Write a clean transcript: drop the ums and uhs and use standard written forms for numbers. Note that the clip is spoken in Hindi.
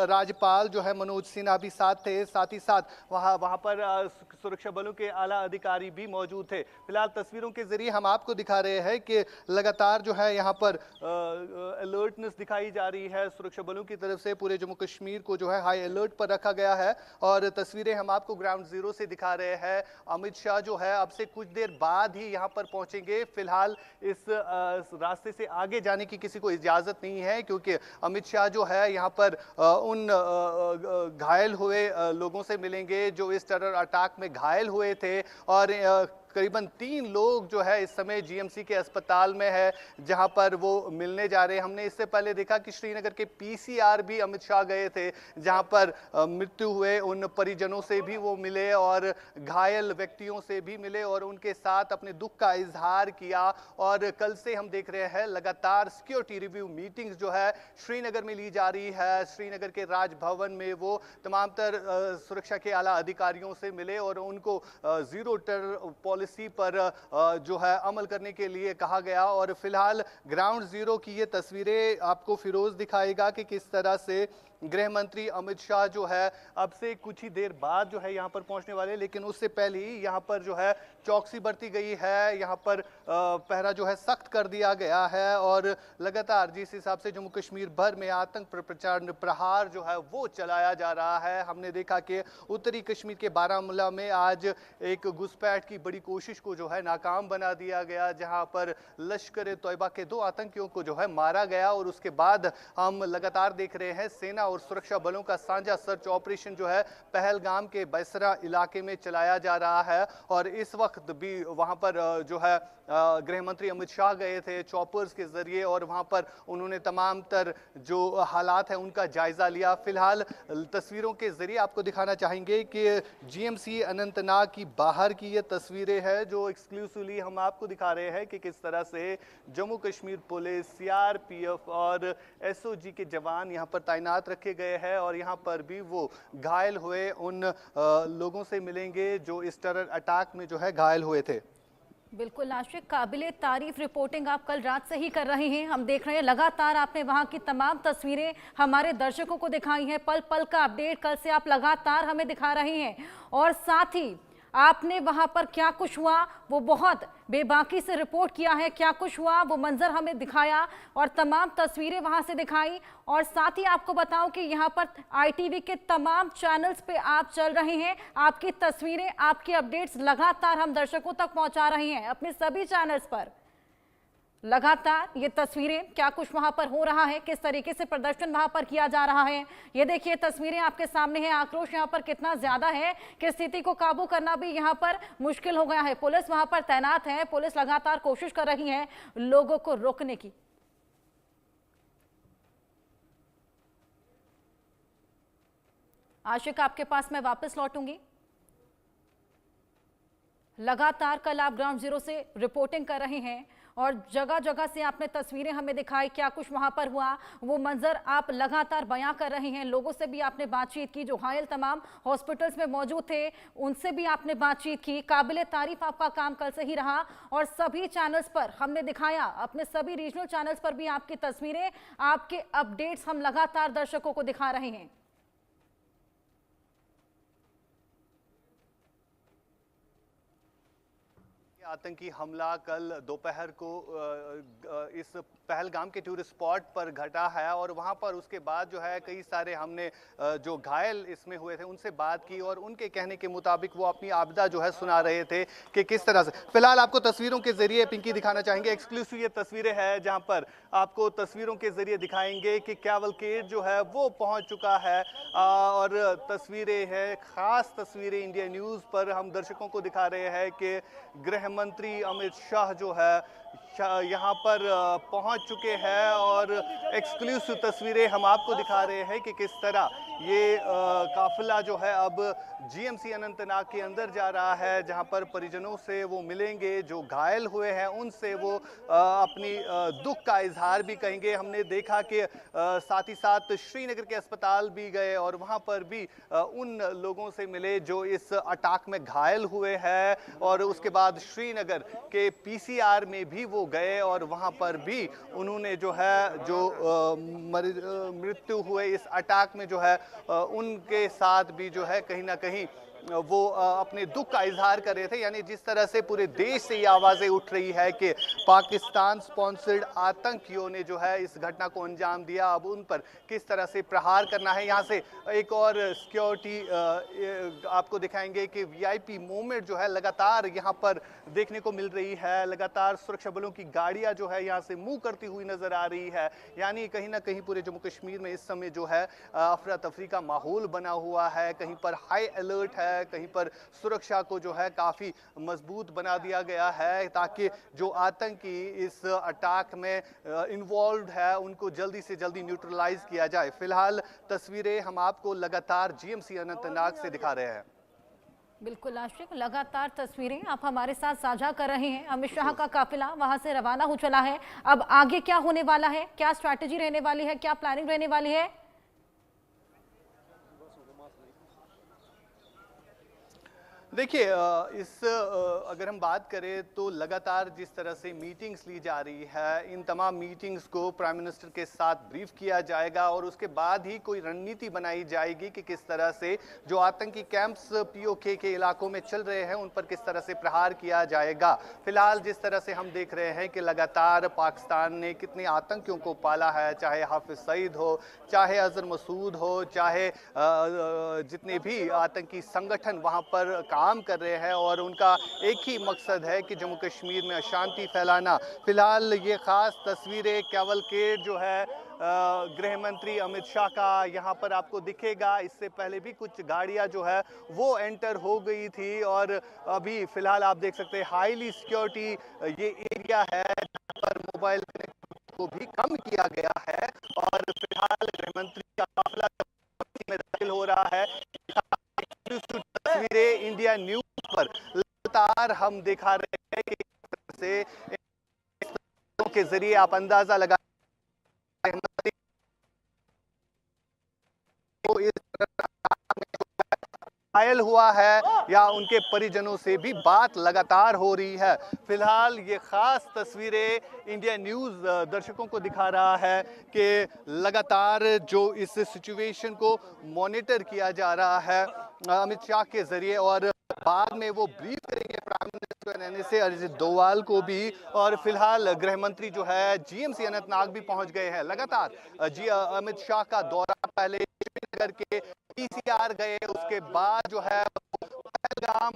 राज्यपाल जो है मनोज सिन्हा भी साथ थे, साथ ही साथ वहाँ पर सुरक्षा बलों के आला अधिकारी भी मौजूद थे। फिलहाल तस्वीरों के जरिए हम आपको दिखा रहे हैं कि लगातार जो है यहाँ पर अलर्टनेस दिखाई जा रही है सुरक्षा बलों की तरफ से। पूरे जम्मू कश्मीर को जो है हाई अलर्ट पर रखा गया है और तस्वीरें हम आपको ग्राउंड जीरो से दिखा रहे हैं। अमित शाह जो है अब से कुछ देर बाद ही यहाँ पर पहुंचेंगे। फिलहाल इस रास्ते से आगे जाने की किसी को इजाजत नहीं है, क्योंकि अमित शाह जो है यहाँ पर उन घायल हुए लोगों से मिलेंगे जो इस टेरर अटैक में घायल हुए थे। और करीबन 3 लोग जो है इस समय जीएमसी के अस्पताल में है, जहां पर वो मिलने जा रहे हैं। हमने इससे पहले देखा कि श्रीनगर के पीसीआर भी अमित शाह गए थे, जहां पर मृत्यु हुए उन परिजनों से भी वो मिले और घायल व्यक्तियों से भी मिले और उनके साथ अपने दुख का इजहार किया। और कल से हम देख रहे हैं लगातार सिक्योरिटी रिव्यू मीटिंग्स जो है श्रीनगर में ली जा रही है। श्रीनगर के राजभवन में वो तमाम तर सुरक्षा के आला अधिकारियों से मिले और उनको जीरो टेरर पॉलिसी पर जो है अमल करने के लिए कहा गया। और फिलहाल ग्राउंड जीरो की ये तस्वीरें आपको फिरोज दिखाएगा कि किस तरह से गृह मंत्री अमित शाह जो है अब से कुछ ही देर बाद जो है यहाँ पर पहुंचने वाले, लेकिन उससे पहले ही यहाँ पर जो है चौकसी बरती गई है। यहाँ पर पहरा जो है सख्त कर दिया गया है और लगातार जिस हिसाब से जम्मू कश्मीर भर में आतंक पर प्रचंड प्रहार जो है वो चलाया जा रहा है। हमने देखा कि उत्तरी कश्मीर के बारामूला में आज एक घुसपैठ की बड़ी कोशिश को जो है नाकाम बना दिया गया, जहां पर लश्कर तोयबा के 2 आतंकियों को जो है मारा गया। और उसके बाद हम लगातार देख रहे हैं सेना और सुरक्षा बलों का साझा सर्च ऑपरेशन जो है पहलगाम के बैसरा इलाके में चलाया जा रहा है। और इस वक्त भी वहां पर जो है गृह मंत्री अमित शाह गए थे चॉपर्स के जरिए और वहां पर उन्होंने तमाम तर जो हालात है उनका जायजा लिया। फिलहाल तस्वीरों के जरिए आपको दिखाना चाहेंगे कि जीएमसी अनंतनाग की बाहर की ये तस्वीरें हैं जो एक्सक्लूसिवली हम आपको दिखा रहे हैं कि किस तरह से जम्मू कश्मीर पुलिस, सीआरपीएफ और एसओजी के जवान यहाँ पर तैनात रखे गए हैं और यहाँ पर भी वो घायल हुए उन लोगों से मिलेंगे जो इस टेरर अटैक में जो है घायल हुए थे। बिल्कुल आशिक, काबिले तारीफ रिपोर्टिंग आप कल रात से ही कर रहे हैं। हम देख रहे हैं लगातार आपने वहां की तमाम तस्वीरें हमारे दर्शकों को दिखाई हैं। पल पल का अपडेट कल से आप लगातार हमें दिखा रहे हैं और साथ ही आपने वहां पर क्या कुछ हुआ वो बहुत बेबाकी से रिपोर्ट किया है। क्या कुछ हुआ वो मंजर हमें दिखाया और तमाम तस्वीरें वहां से दिखाई। और साथ ही आपको बताऊं कि यहां पर आईटीवी के तमाम चैनल्स पे आप चल रहे हैं। आपकी तस्वीरें, आपके अपडेट्स लगातार हम दर्शकों तक पहुंचा रहे हैं अपने सभी चैनल्स पर। लगातार ये तस्वीरें, क्या कुछ वहां पर हो रहा है, किस तरीके से प्रदर्शन वहां पर किया जा रहा है, ये देखिए तस्वीरें आपके सामने हैं। आक्रोश यहां पर कितना ज्यादा है कि स्थिति को काबू करना भी यहां पर मुश्किल हो गया है। पुलिस वहां पर तैनात है, पुलिस लगातार कोशिश कर रही है लोगों को रोकने की। आशिक, आपके पास मैं वापस लौटूंगी। लगातार कल आप ग्राउंड जीरो से रिपोर्टिंग कर रहे हैं और जगह जगह से आपने तस्वीरें हमें दिखाई। क्या कुछ वहां पर हुआ वो मंजर आप लगातार बयां कर रहे हैं। लोगों से भी आपने बातचीत की जो घायल तमाम हॉस्पिटल्स में मौजूद थे, उनसे भी आपने बातचीत की। काबिले तारीफ आपका काम कल से ही रहा और सभी चैनल्स पर हमने दिखाया, अपने सभी रीजनल चैनल्स पर भी आपकी तस्वीरें, आपके अपडेट्स हम लगातार दर्शकों को दिखा रहे हैं। आतंकी हमला कल दोपहर को इस पहलगाम के टूरिस्ट स्पॉट पर घटा है और वहां पर उसके बाद जो है कई सारे हमने जो घायल इसमें हुए थे उनसे बात की और उनके कहने के मुताबिक वो अपनी आपदा जो है सुना रहे थे कि किस तरह से। फिलहाल आपको तस्वीरों के जरिए पिंकी दिखाना चाहेंगे, एक्सक्लूसिव ये तस्वीरें हैं जहां पर आपको तस्वीरों के जरिए दिखाएंगे कि कैवलकेड जो है वो पहुंच चुका है और तस्वीरें हैं, खास तस्वीरें इंडिया न्यूज पर हम दर्शकों को दिखा रहे हैं कि गृह मंत्री अमित शाह जो है यहाँ पर पहुंच चुके हैं और एक्सक्लूसिव तस्वीरें हम आपको दिखा रहे हैं कि किस तरह ये काफिला जो है अब जीएमसी अनंतनाग के अंदर जा रहा है, जहां पर परिजनों से वो मिलेंगे, जो घायल हुए हैं उनसे वो अपनी दुख का इजहार भी कहेंगे। हमने देखा कि साथ ही साथ श्रीनगर के अस्पताल भी गए और वहां पर भी उन लोगों से मिले जो इस अटैक में घायल हुए हैं और उसके बाद श्रीनगर के पीसीआर में भी भी वो गए और वहाँ पर भी उन्होंने जो है मृत्यु हुए इस अटैक में जो है उनके साथ भी जो है कहीं ना कहीं वो अपने दुख का इजहार कर रहे थे। यानी जिस तरह से पूरे देश से ये आवाज़ें उठ रही है कि पाकिस्तान स्पॉन्सर्ड आतंकियों ने जो है इस घटना को अंजाम दिया, अब उन पर किस तरह से प्रहार करना है। यहाँ से एक और सिक्योरिटी आपको दिखाएंगे कि वीआईपी मूवमेंट जो है लगातार यहाँ पर देखने को मिल रही है। लगातार सुरक्षा बलों की गाड़ियाँ जो है यहाँ से मूव करती हुई नजर आ रही है। यानी कहीं ना कहीं पूरे जम्मू कश्मीर में इस समय जो है अफरा तफरी का माहौल बना हुआ है। कहीं पर हाई अलर्ट है, कहीं पर सुरक्षा को जो है काफी मजबूत बना दिया गया है ताकि जो आतंकी इस अटैक में इन्वॉल्व है उनको जल्दी से जल्दी न्यूट्रलाइज किया जाए। फिलहाल तस्वीरें हम आपको लगातार जीएमसी अनंतनाग से दिखा रहे हैं। बिल्कुल आशिक, लगातार तस्वीरें आप हमारे साथ साझा कर रहे हैं। अमित शाह का काफिला वहां से रवाना हो चला है। अब आगे क्या होने वाला है, क्या स्ट्रैटेजी रहने वाली है, क्या प्लानिंग रहने वाली है? देखिए अगर हम बात करें तो लगातार जिस तरह से मीटिंग्स ली जा रही है, इन तमाम मीटिंग्स को प्राइम मिनिस्टर के साथ ब्रीफ किया जाएगा और उसके बाद ही कोई रणनीति बनाई जाएगी कि किस तरह से जो आतंकी कैंप्स पीओके के इलाकों में चल रहे हैं उन पर किस तरह से प्रहार किया जाएगा। फिलहाल जिस तरह से हम देख रहे हैं कि लगातार पाकिस्तान ने कितने आतंकियों को पाला है, चाहे हाफिज सईद हो, चाहे अजहर मसूद हो, चाहे जितने भी आतंकी संगठन वहाँ पर काम कर रहे हैं और उनका एक ही मकसद है कि जम्मू कश्मीर में अशांति फैलाना। फिलहाल ये खास तस्वीरें कैवलकेड जो है गृह मंत्री अमित शाह का यहाँ पर आपको दिखेगा। इससे पहले भी कुछ गाड़ियाँ जो है वो एंटर हो गई थी और अभी फिलहाल आप देख सकते हैं हाईली सिक्योरिटी ये एरिया है जहाँ पर मोबाइल कनेक्टिविटी को भी कम किया गया है और फिलहाल गृह मंत्री का काफिला में दाखिल हो रहा है। तस्वीरें इंडिया न्यूज पर लगातार हम दिखा रहे हैं कि से के जरिए आप अंदाजा लगा तो इस घायल हुआ है या उनके परिजनों से भी बात लगातार हो रही है। फिलहाल ये खास तस्वीरें इंडिया न्यूज़ दर्शकों को दिखा रहा है कि लगातार जो इस सिचुएशन को मॉनिटर किया जा रहा है अमित शाह के जरिए और बाद में वो ब्रीफ करेंगे prime minister NSA Ajit Doval को भी। और फिलहाल गृह मंत्री जो है जीएमसी अनंतनाग भी पहुंच गए हैं। लगातार अमित शाह का दौरा पहले श्रीनगर के पीसीआर गए, उसके बाद जो है पहलगाम